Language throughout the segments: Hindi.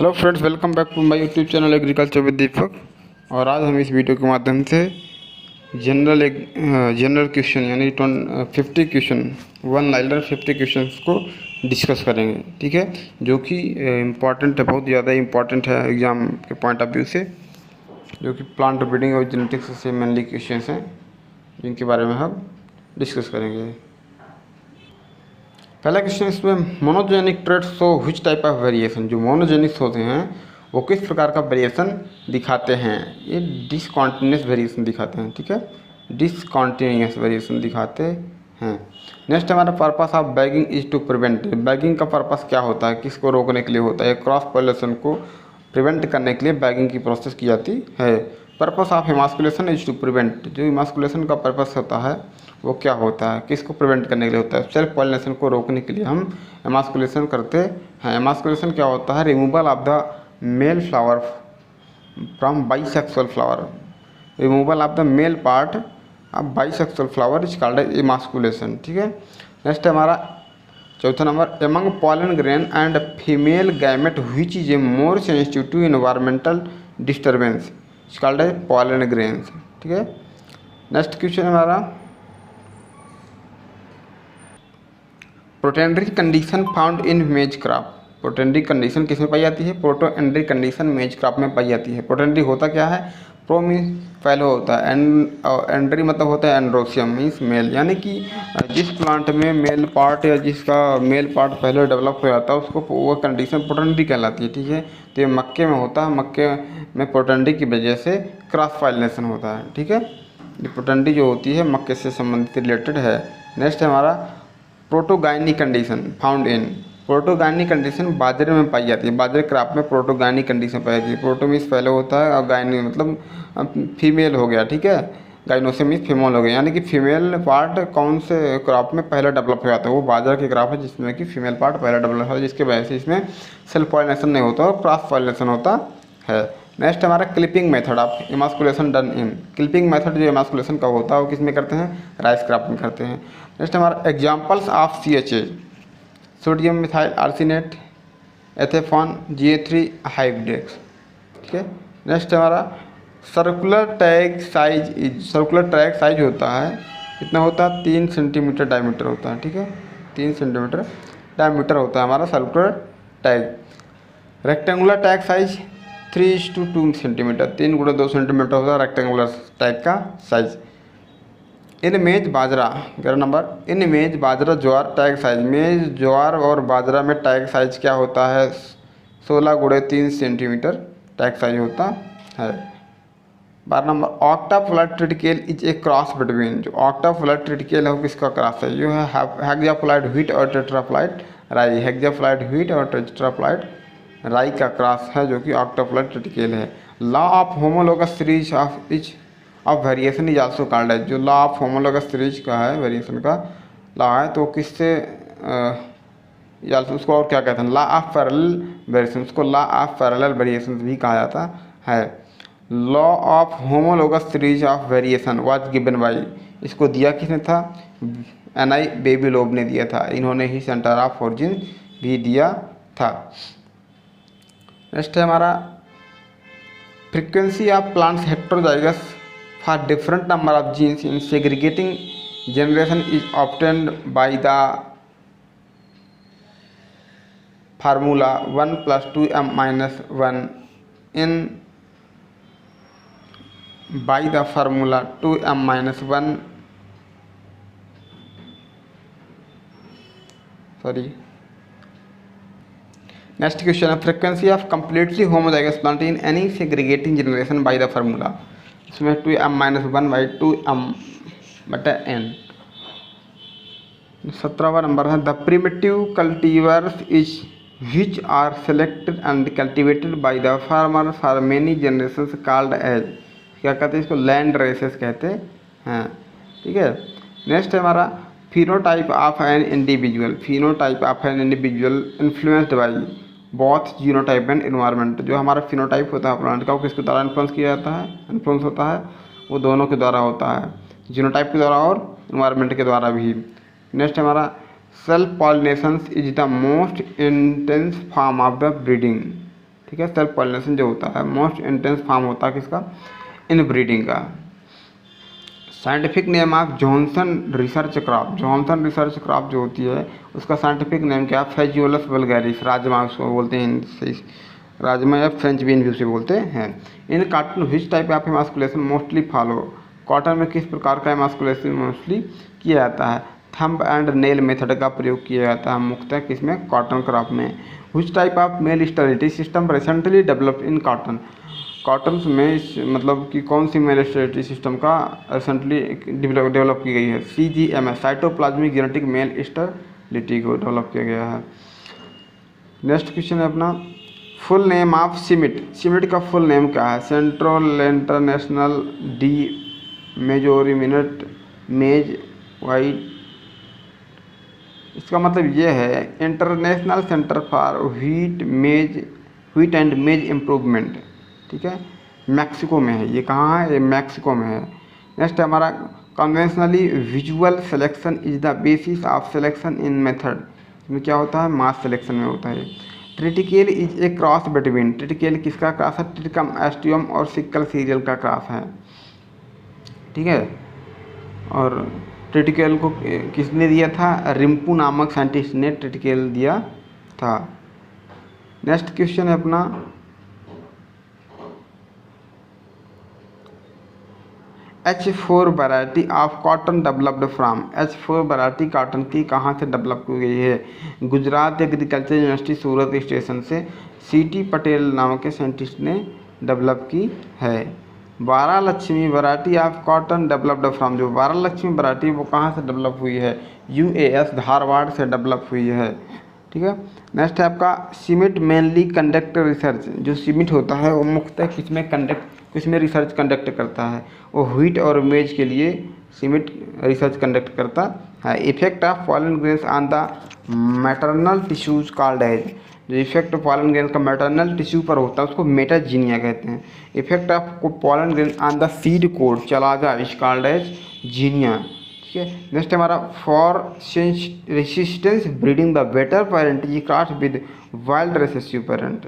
Hello friends, welcome back to my YouTube channel agriculture with Deepak. और आज हम इस वीडियो के माध्यम से जनरल क्वेश्चन यानी 50 क्वेश्चन, वन लाइनर 50 क्वेश्चन को डिस्कस करेंगे। ठीक है, जो कि इम्पॉर्टेंट है, बहुत ज़्यादा इम्पॉर्टेंट है एग्ज़ाम के पॉइंट ऑफ व्यू से, जो कि प्लांट ब्रीडिंग और जेनेटिक्स से मेनली क्वेश्चन हैं, जिनके बारे में हम डिस्कस करेंगे। पहला क्वेश्चन इसमें, monogenic traits show which type of variation. जो मोनोजेनिक्स होते हैं वो किस प्रकार का वेरिएशन दिखाते हैं? ये डिसकॉन्टिन्यूस वेरिएशन दिखाते हैं। ठीक है, डिसकॉन्टिन्यूस वेरिएशन दिखाते हैं। नेक्स्ट हमारा purpose of bagging is to prevent. Bagging का पर्पस क्या होता है, किसको रोकने के लिए होता है? क्रॉस पॉलिनेशन को प्रिवेंट करने के लिए बैगिंग की प्रोसेस की जाती है। Purpose of emasculation is to prevent. जो इमास्कुलेशन का पर्पस होता है वो क्या होता है, किसको प्रिवेंट करने के लिए होता है? सेल्फ पॉलिनेशन को रोकने के लिए हम एमास्कुलेशन करते हैं। एमास्कुलेशन क्या होता है? Removal of the male flower from bisexual flower. Removal of the male part of bisexual flower is called emasculation. ठीक है, नेक्स्ट हमारा चौथा नंबर, among pollen grain and female gamete which is a more sensitive to environmental disturbance is called pollen grains. ठीक है, नेक्स्ट क्वेश्चन हमारा, प्रोटेंडरी कंडीशन फाउंड इन मेज क्रॉप। प्रोटेंडरी कंडीशन किस में पाई जाती है? प्रोटोएंड्री कंडीशन मेज क्रॉप में पाई जाती है। प्रोटेंडरी होता क्या है? प्रो मीन्स पहले होता है, एंड्री मतलब होता है एंड्रोसियम मीन्स मेल, यानी कि जिस प्लांट में मेल पार्ट या जिसका मेल पार्ट पहले डेवलप हो जाता है उसको वो कंडीशन प्रोटेंडरी कहलाती है। ठीक है, तो ये मक्के में होता है, मक्के में प्रोटेंडरी की वजह से क्रॉस पॉलिनेशन होता है। ठीक है, ये प्रोटेंडरी जो होती है मक्के से संबंधित रिलेटेड है। नेक्स्ट है हमारा protogyny condition found in. Protogyny condition बाजरे में पाई जाती है। बाजरे क्रॉप में प्रोटोगाइनी कंडीशन पाई जाती है। प्रोटो मीन्स पहले होता है और गाइनी मतलब फीमेल हो गया। ठीक है, गाइनोसिस मीन्स फीमेल हो गया, यानी कि फीमेल पार्ट कौन से क्रॉप में पहले डेवलप हो जाता है? वो बाजरा की क्रॉप है जिसमें कि फीमेल पार्ट पहले डेवलप होता है, जिसकी वजह से इसमें सेल्फ पॉलिनेशन नहीं होता और क्रॉस पॉलिनेशन होता है। नेक्स्ट हमारा clipping method of emasculation done in. Clipping method जो इमास्कुलेशन का होता है वो किस में करते हैं? राइस क्रॉप में करते हैं। नेक्स्ट हमारा examples of CHA, sodium methyl arsenate, ethephon, GA3 hybridex. ठीक है, नेक्स्ट हमारा circular tag size. Circular tag size होता है कितना होता है? 3 सेंटीमीटर डायमीटर होता है। ठीक है, 3 सेंटीमीटर डायमीटर होता है हमारा circular tag. Rectangular tag size 3:2 centimetre, 3 × 2 centimetre होता है रेक्टेंगुलर टैग का साइज। इन मेज बाजरा 11 नंबर, इन मेज बाजरा ज्वार टैग साइज। मेज ज्वार और बाजरा में टैग साइज क्या होता है? 16 × 3 सेंटीमीटर टैग साइज होता है। 12 number, octoploid triticale is a cross between. जो ऑक्टाफ्लोराइड ट्रिटिकेल है वो किसका क्रॉस है? जो है हेक्साफ्लोराइड व्हीट और टेट्राफ्लोराइड राई। हेक्साफ्लोराइड व्हीट और टेट्राफ्लोराइड राई का क्रॉस है जो कि ऑक्टाफ्लोराइड ट्रिटिकेल है। Law of homologous series of each of variation is also called है। जो लॉ ऑफ होमोलोगस सीरीज का है, वेरिएशन का लॉ है, तो किससे या उसको और क्या कहते हैं? Law of parallel variation. उसको लॉ ऑफ पैरेलल वेरिएशन भी कहा जाता है। Law of homologous series of variation was given by, इसको दिया किसने था? NI बेबीलोव ने दिया था। इन्होंने ही सेंटर ऑफ ओरिजिन भी दिया था। नेक्स्ट है हमारा frequency of plants heterozygous for different number of genes in segregating generation is obtained by the formula 1 + 2m - 1 in by the formula 2m - 1 sorry. Next question, frequency of completely homozygous plant in any segregating generation by the formula। इसमें 2m - 1/2m/n। 17वां नंबर है, the primitive cultivars is which are selected and cultivated by the farmer for many generations called as. क्या कहते हैं इसको? लैंड रेसेस कहते हैं। ठीक है, नेक्स्ट है हमारा phenotype of an individual. Phenotype of an individual influenced by both genotype and environment. जो हमारा फिनोटाइप होता है प्लांट का वो किसके द्वारा इन्फ्लुएंस किया जाता है? इन्फ्लुएंस होता है वो दोनों के द्वारा होता है, जीनोटाइप के द्वारा और एनवायरनमेंट के द्वारा भी। नेक्स्ट हमारा self pollination is the most intense form of the breeding. ठीक है। सेल्फ पॉलिनेशन जो होता है मोस्ट इंटेंस फॉर्म होता है किसका, इनब्रीडिंग का। Scientific name of Johnson research crop, Johnson research crop जो होती है उसका साइंटिफिक नेम क्या है, फेजियोलस वल्गैरिस, राजमा उसको बोलते हैं, राजमा या फ्रेंच बीन भी उसे बोलते हैं। In cotton which type of emasculation mostly follow, cotton में किस प्रकार का एमास्कुलेशन मोस्टली किया जाता है, थंब एंड नेल मेथड का प्रयोग किया जाता है मुख्यतः किसमें, कॉटन क्रॉप में। विच type of male sterility system recently developed in cotton, cotton में मतलब कि कौन सी मेल स्टेरिलिटी सिस्टम का रिसेंटली डेवलप की गई है, CGMS, cytoplasmic genetic male sterility को डेवलप किया गया है। नेक्स्ट क्वेश्चन है अपना, फुल नेम ऑफ सीमिट, सीमिट का फुल नेम क्या है, सेंट्रल इंटरनेशनल डी मेजोरिमिनेट मेज वाइट, इसका मतलब ये है international centre for wheat and मेज इम्प्रूवमेंट, ठीक है, मैक्सिको में है, ये कहाँ है, ये मैक्सिको में है। नेक्स्ट है हमारा, conventionally visual selection is the basis of selection in method, इसमें क्या होता है, मास सिलेक्शन में होता है। Triticale is a cross between, triticale किसका क्रॉस है, ट्रिटिकम एस्टियम और सिक्कल सीरियल का क्रॉस है, ठीक है। और ट्रिटिकेल को किसने दिया था, रिम्पू नामक साइंटिस्ट ने ट्रिटिकेल दिया था। नेक्स्ट क्वेश्चन है अपना, H4 variety of cotton developed from, H4 variety cotton की कहाँ से डेवलप की गई है, Gujarat agriculture university Surat station से CT पटेल नामक के साइंटिस्ट ने डेवलप की है। Varalakshmi variety of cotton developed from, जो वारालक्ष्मी वैरायटी वो कहाँ से डेवलप हुई है, UAS धारवाड़ से डेवलप हुई है, ठीक है। नेक्स्ट है आपका, सीमिट मेनली कंडक्ट रिसर्च, जो सीमिट होता है वो मुख्यतः किसमें रिसर्च कंडक्ट करता है, वो व्हीट और मेज के लिए सीमिट रिसर्च कंडक्ट करता है। Effect of pollen grains on the maternal tissues called as, जो इफेक्ट पॉलन ग्रेन का मैटरनल टिश्यू पर होता है उसको मेटाजीनिया कहते हैं। Effect of pollen grain on the seed coat chalaza is called as xenia, ठीक है। नेक्स्ट हमारा, for resistance breeding the better parent is cross with wild recessive parent,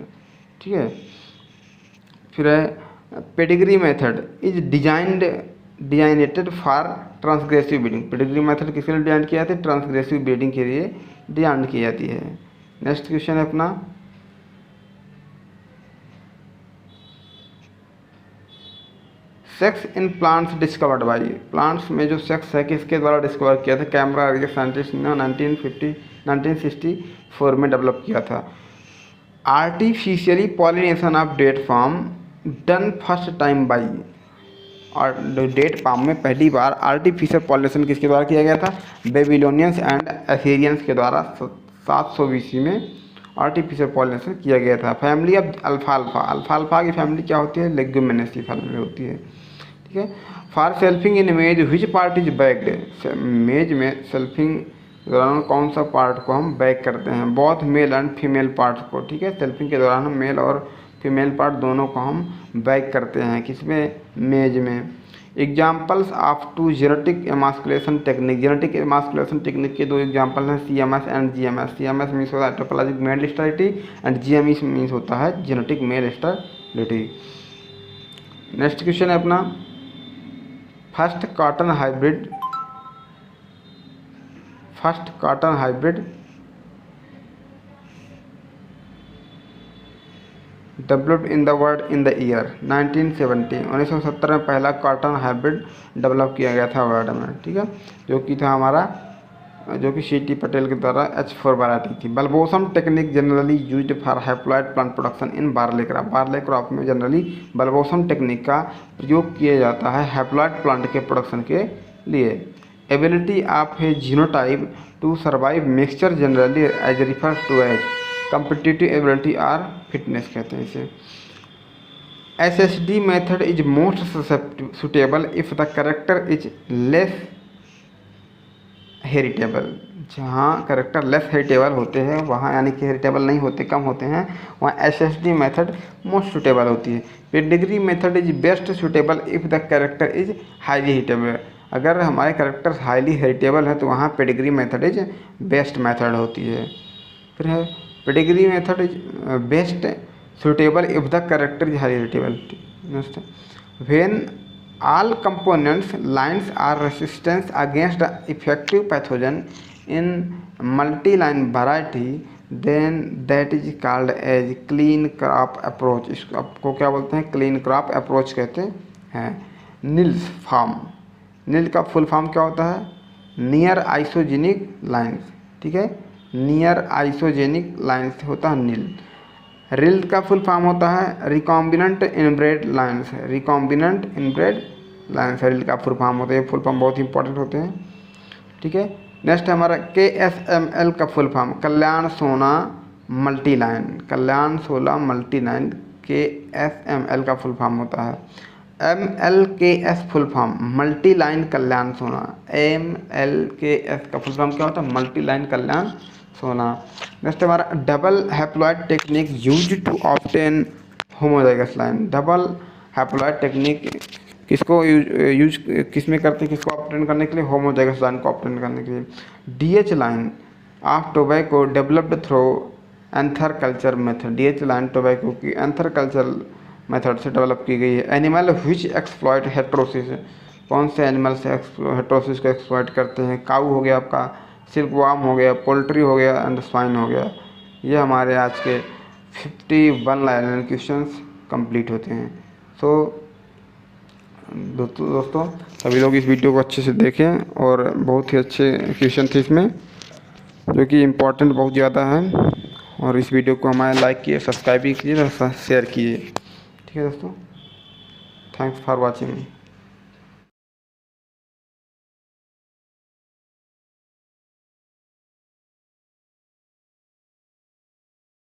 ठीक है। फिर है, pedigree method is designated for transgressive breeding, pedigree method किसके लिए डिजाइन किया जाता है, ट्रांसग्रेसिव ब्रीडिंग के लिए डिजाइन की जाती है। नेक्स्ट क्वेश्चन है अपना, sex in plants discovered by, plants में जो सेक्स है किसके द्वारा डिस्कवर किया था, कैमरा के साइंटिस्ट ने 1964 में डेवलप किया था। Artificially pollination of date form done first time by, और डेट पाम में पहली बार आर्टिफिशियल पॉलिनेशन किसके द्वारा किया गया था, बेबीलोनियंस एंड असीरियंस के द्वारा 700 BC में आर्टिफिशियल पॉलिनेशन किया गया था। फैमिली ऑफ अल्फाल्फा, अल्फाल्फा की फैमिली क्या होती है, लेग्यूमिनेसी फैमिली होती है, ठीक है। फॉर सेल्फिंग इन मेज विच पार्ट इज बैग्ड, मेज में सेल्फिंग दौरान कौन सा पार्ट को हम बैग करते हैं, both male and female part को, ठीक है। सेल्फिंग के दौरान हम मेल और फीमेल पार्ट दोनों को हम बैग करते हैं, किसमें, मेज में। Examples of two genetic emasculation technique, genetic emasculation technique के दो एग्जाम्पल हैं, CMS and GMS। CMS means होता है cytoplasmic male sterility and GMS means होता है genetic male sterility. Next question है अपना, first cotton hybrid developed in the world in the year 1970, 1970 में पहला कॉटन हाइब्रिड डेवलप किया गया था वर्ल्ड में, ठीक है, जो कि था हमारा, जो कि CT पटेल के द्वारा H4 वैरायटी थी। Bulbosum technique generally used for haploid plant production in barley crop, barley crop में जनरली बल्बोसम टेक्निक का प्रयोग किया जाता है हैप्लॉइड प्लांट के प्रोडक्शन के लिए। Ability of a genotype to survive mixture generally as refers to as competitive ability और फिटनेस कहते हैं इसे। SSD method is most suitable if the character is less heritable, जहाँ करेक्टर लेस हेरिटेबल होते हैं वहाँ, यानी कि हेरिटेबल नहीं होते, कम होते हैं, वहाँ SSD मेथड मोस्ट सुटेबल होती है। Pedigree method is best suitable if the character is highly heritable, अगर हमारे करेक्टर हाईली हेरिटेबल है तो वहाँ pedigree method is best method होती है। फिर है, pedigree method is best suitable if the character is heritable. When all components lines are resistant against the effective pathogen in multi-line variety, then that is called as clean crop approach. इसको क्या बोलते हैं? क्लीन क्रॉप अप्रोच कहते हैं. नील्स फॉर्म, नील का फुल फॉर्म क्या होता है? Near isogenic lines. ठीक है, नियर आइसोजेनिक लाइन्स होता है नील. रिल का फुल फॉर्म होता है recombinant inbred lines. Recombinant inbred lines RIL का फुल फॉर्म होता है. ये फुल फॉर्म बहुत इंपॉर्टेंट होते हैं. ठीक है, नेक्स्ट है हमारा KSML का फुल फॉर्म कल्याण Sona multi line. Kalyan Sona multi line KSML का फुल फॉर्म होता है. MLKS full form multi line Kalyan Sona. MLKS का फुल फॉर्म क्या होता है? Multi line Kalyan Sona. Next हमारा double haploid technique use to obtain homozygous line. Double haploid technique किसको यूज किस में करते हैं? किसको ऑब्टेन करने के लिए? होमोजाइगस लाइन को ऑब्टेन करने के लिए. DH line of tobacco developed through anther culture method. DH line tobacco की एंथर कल्चर मेथड से डेवलप की गई है. Animal which exploit heterosis. कौन से एनिमल से हेट्रोसिस को एक्सप्लॉइट करते हैं? काऊ हो गया आपका, सिल्कवार्म हो गया, पोल्ट्री हो गया एंड स्वाइन हो गया. ये हमारे आज के 51 लाइन क्वेश्चंस कंप्लीट होते हैं. सो दोस्तों सभी लोग इस वीडियो को अच्छे से देखें और बहुत ही अच्छे क्वेश्चन थे इसमें जो कि इम्पोर्टेंट बहुत ज़्यादा है. और इस वीडियो को हमारे लाइक किए, सब्सक्राइब भी कीजिए और शेयर कीजिए. ठीक है दोस्तों, थैंक्स फॉर वॉचिंग.